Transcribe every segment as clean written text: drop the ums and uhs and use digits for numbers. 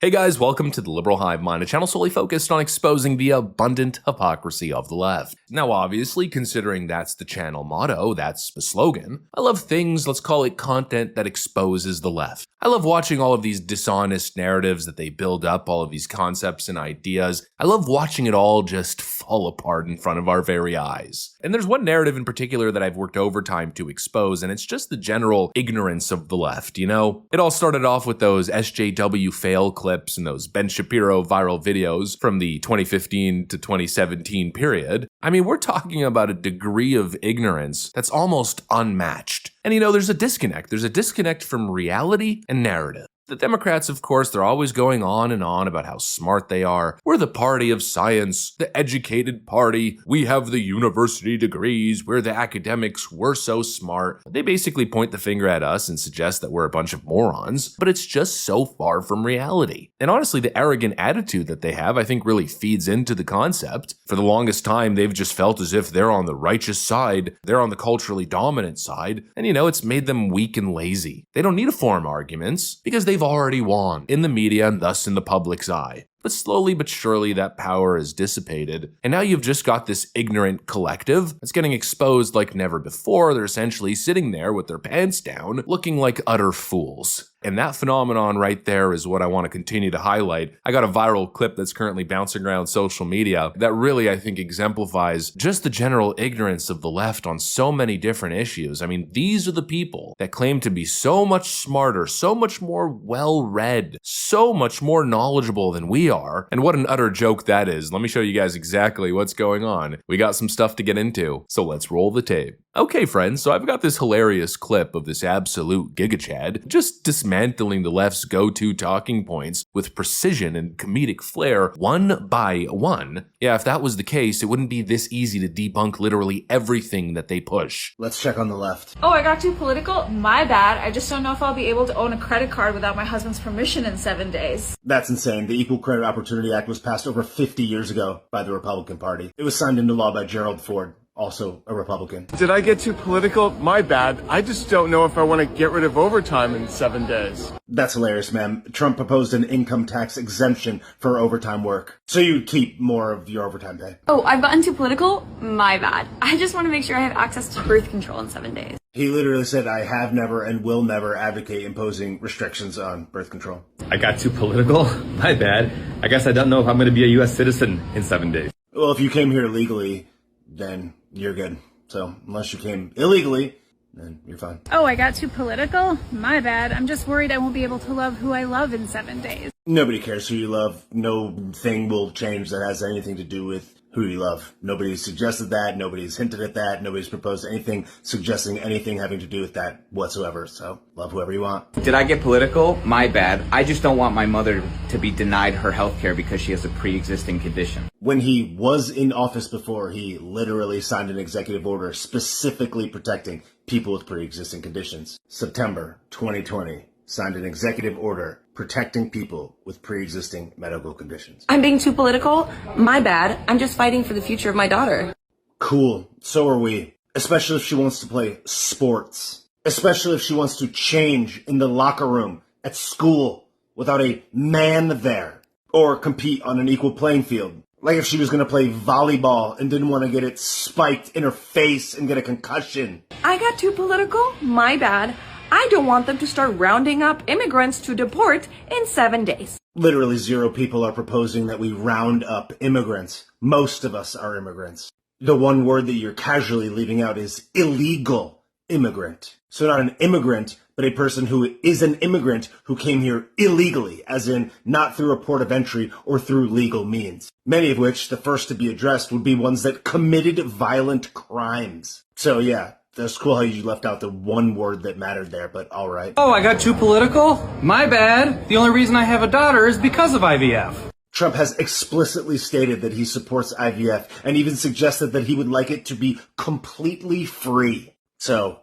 Hey guys, welcome to the Liberal Hive Mind, a channel solely focused on exposing the abundant hypocrisy of the left. Now obviously, considering that's the channel motto, that's the slogan, I love things, let's call it content that exposes the left. I love watching all of these dishonest narratives that they build up, all of these concepts and ideas. I love watching it all just fall apart in front of our very eyes. And there's one narrative in particular that I've worked overtime to expose, and it's just the general ignorance of the left, you know? It all started off with those SJW fail clips and those Ben Shapiro viral videos from the 2015 to 2017 period. I mean, we're talking about a degree of ignorance that's almost unmatched. And you know, there's a disconnect. There's a disconnect from reality and narrative. The Democrats, of course, they're always going on and on about how smart they are. We're the party of science, the educated party. We have the university degrees. We're the academics. We're so smart. They basically point the finger at us and suggest that we're a bunch of morons, but it's just so far from reality. And honestly, the arrogant attitude that they have, I think, really feeds into the concept. For the longest time, they've just felt as if they're on the righteous side. They're on the culturally dominant side. And you know, it's made them weak and lazy. They don't need to form arguments because they've already won in the media and thus in the public's eye. But slowly but surely that power is dissipated, and now you've just got this ignorant collective that's getting exposed like never before. They're essentially sitting there with their pants down, looking like utter fools. And that phenomenon right there is what I want to continue to highlight. I got a viral clip that's currently bouncing around social media that really, I think, exemplifies just the general ignorance of the left on so many different issues. I mean, these are the people that claim to be so much smarter, so much more well-read, so much more knowledgeable than we are. And what an utter joke that is. Let me show you guys exactly what's going on. We got some stuff to get into, so let's roll the tape. Okay, friends, so I've got this hilarious clip of this absolute gigachad just dismantling the left's go-to talking points with precision and comedic flair one by one. Yeah, if that was the case, it wouldn't be this easy to debunk literally everything that they push. Let's check on the left. Oh, I got too political? My bad. I just don't know if I'll be able to own a credit card without my husband's permission in 7 days. That's insane. The Equal Credit Opportunity Act was passed over 50 years ago by the Republican Party. It was signed into law by Gerald Ford, also a Republican. Did I get too political? My bad. I just don't know if I want to get rid of overtime in 7 days. That's hilarious, ma'am. Trump proposed an income tax exemption for overtime work, so you'd keep more of your overtime pay. Oh, I've gotten too political? My bad. I just want to make sure I have access to birth control in 7 days. He literally said, I have never and will never advocate imposing restrictions on birth control. I got too political? My bad. I guess I don't know if I'm going to be a U.S. citizen in 7 days. Well, if you came here legally, then you're good. So, unless you came illegally, then you're fine. Oh, I got too political? My bad. I'm just worried I won't be able to love who I love in 7 days. Nobody cares who you love. No thing will change that has anything to do with who you love. Nobody's suggested that. Nobody's hinted at that. Nobody's proposed anything suggesting anything having to do with that whatsoever. So, love whoever you want. Did I get political? My bad. I just don't want my mother to be denied her health care because she has a pre-existing condition. When he was in office before, he literally signed an executive order specifically protecting people with pre-existing conditions. September 2020, signed an executive order protecting people with pre-existing medical conditions. I'm being too political? My bad. I'm just fighting for the future of my daughter. Cool. So are we. Especially if she wants to play sports. Especially if she wants to change in the locker room at school without a man there. Or compete on an equal playing field. Like if she was going to play volleyball and didn't want to get it spiked in her face and get a concussion. I got too political? My bad. I don't want them to start rounding up immigrants to deport in 7 days. Literally 0 people are proposing that we round up immigrants. Most of us are immigrants. The one word that you're casually leaving out is illegal immigrant. So not an immigrant, but a person who is an immigrant who came here illegally, as in not through a port of entry or through legal means. Many of which, the first to be addressed, would be ones that committed violent crimes. So yeah, that's cool how you left out the one word that mattered there, but alright. Oh, I got too political? My bad. The only reason I have a daughter is because of IVF. Trump has explicitly stated that he supports IVF and even suggested that he would like it to be completely free. So,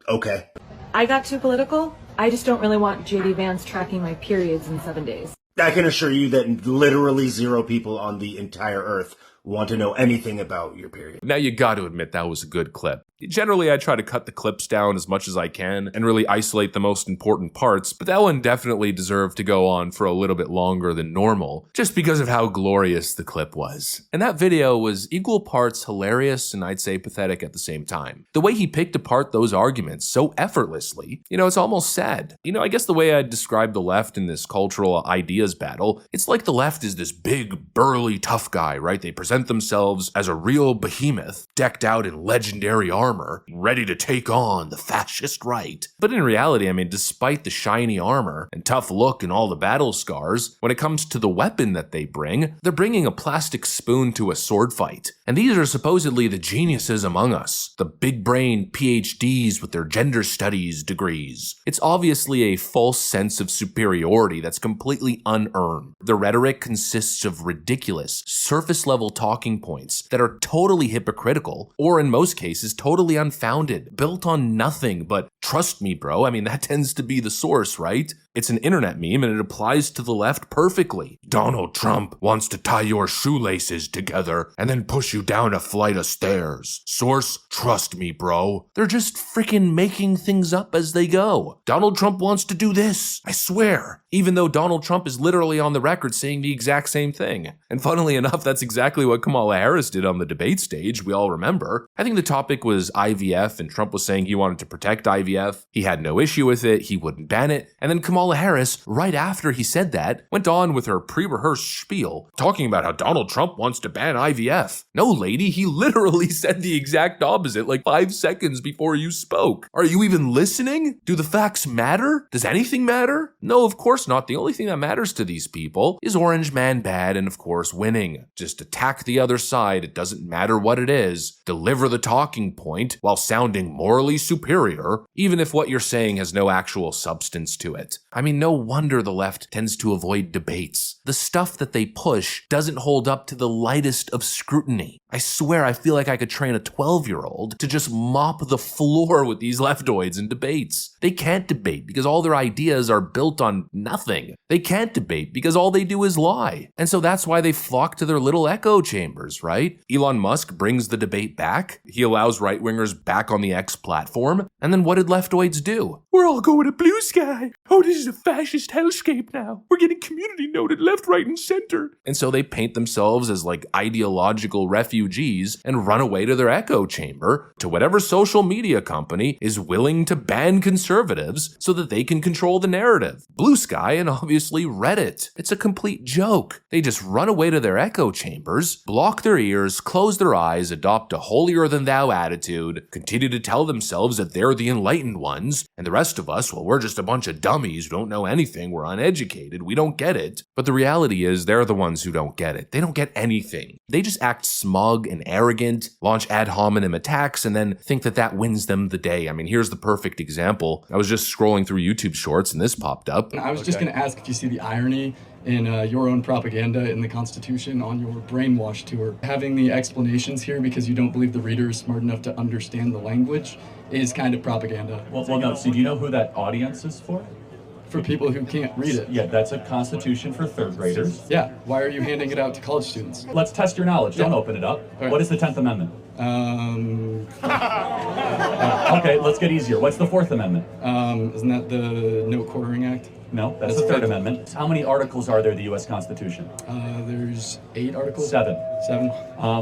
okay. I got too political? I just don't really want JD Vance tracking my periods in 7 days. I can assure you that literally 0 people on the entire earth want to know anything about your period. Now you got to admit that was a good clip. Generally, I try to cut the clips down as much as I can and really isolate the most important parts, but that one definitely deserved to go on for a little bit longer than normal, just because of how glorious the clip was. And that video was equal parts hilarious and I'd say pathetic at the same time. The way he picked apart those arguments so effortlessly, it's almost sad. I guess the way I'd describe the left in this cultural ideas battle, it's like the left is this big, burly, tough guy, right? They present themselves as a real behemoth, decked out in legendary armor, ready to take on the fascist right. But in reality, despite the shiny armor and tough look and all the battle scars, when it comes to the weapon that they bring, they're bringing a plastic spoon to a sword fight. And these are supposedly the geniuses among us, the big brain PhDs with their gender studies degrees. It's obviously a false sense of superiority that's completely unearned. The rhetoric consists of ridiculous, surface-level talking points that are totally hypocritical, or in most cases, totally unfounded, built on nothing but trust me, bro. That tends to be the source, right? It's an internet meme and it applies to the left perfectly. Donald Trump wants to tie your shoelaces together and then push you down a flight of stairs. Source, trust me, bro. They're just freaking making things up as they go. Donald Trump wants to do this, I swear. Even though Donald Trump is literally on the record saying the exact same thing. And funnily enough, that's exactly what Kamala Harris did on the debate stage, we all remember. I think the topic was IVF and Trump was saying he wanted to protect IVF. He had no issue with it, he wouldn't ban it. And then Kamala Harris, right after he said that, went on with her pre-rehearsed spiel, talking about how Donald Trump wants to ban IVF. No, lady, he literally said the exact opposite like 5 seconds before you spoke. Are you even listening? Do the facts matter? Does anything matter? No, of course not. The only thing that matters to these people is Orange Man bad and of course winning. Just attack the other side, it doesn't matter what it is. Deliver the talking point while sounding morally superior, even if what you're saying has no actual substance to it. No wonder the left tends to avoid debates. The stuff that they push doesn't hold up to the lightest of scrutiny. I swear I feel like I could train a 12-year-old to just mop the floor with these leftoids in debates. They can't debate because all their ideas are built on nothing. They can't debate because all they do is lie. And so that's why they flock to their little echo chambers, right? Elon Musk brings the debate back. He allows right-wingers back on the X platform. And then what did leftoids do? We're all going to blue sky. Oh, this is a fascist hellscape now. We're getting community noted left, right, and center. And so they paint themselves as like ideological refugees and run away to their echo chamber to whatever social media company is willing to ban conservatives so that they can control the narrative. Blue Sky and obviously Reddit. It's a complete joke. They just run away to their echo chambers, block their ears, close their eyes, adopt a holier-than-thou attitude, continue to tell themselves that they're the enlightened ones, and the rest of us, well, we're just a bunch of dummies who don't know anything, we're uneducated, we don't get it. But the reality is they're the ones who don't get it. They don't get anything. They just act smug and arrogant, launch ad hominem attacks, and then think that that wins them the day. Here's the perfect example. I was just scrolling through YouTube shorts and this popped up. I was just going to ask if you see the irony in your own propaganda in the Constitution on your brainwash tour. Having the explanations here because you don't believe the reader is smart enough to understand the language is kind of propaganda. Well, no, so do you know who that audience is for? For people who can't read it. Yeah, that's a Constitution for third graders. Yeah, why are you handing it out to college students? Let's test your knowledge. Don't open it up. Right. What is the 10th Amendment? Okay, let's get easier. What's the 4th Amendment? Isn't that the No Quartering Act? No, that's the 3rd Amendment. How many articles are there in the U.S. Constitution? There's 8 articles. 7. 7.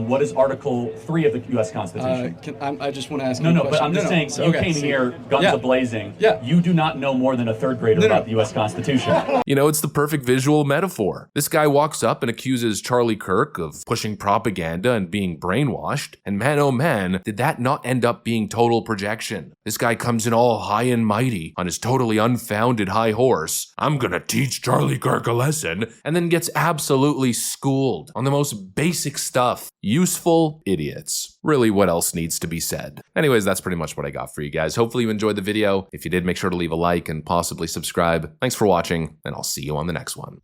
What is Article 3 of the U.S. Constitution? I just want to ask you a question. But I'm just saying, you came here, guns a-blazing. Yeah. You do not know more than a 3rd grader about the U.S. Constitution. It's the perfect visual metaphor. This guy walks up and accuses Charlie Kirk of pushing propaganda and being brainwashed, and man oh man, did that not end up being total projection. This guy comes in all high and mighty on his totally unfounded high horse. I'm gonna teach Charlie Kirk a lesson, and then gets absolutely schooled on the most basic stuff. Useful idiots. Really, what else needs to be said? Anyways, that's pretty much what I got for you guys. Hopefully you enjoyed the video. If you did, make sure to leave a like and possibly subscribe. Thanks for watching, and I'll see you on the next one.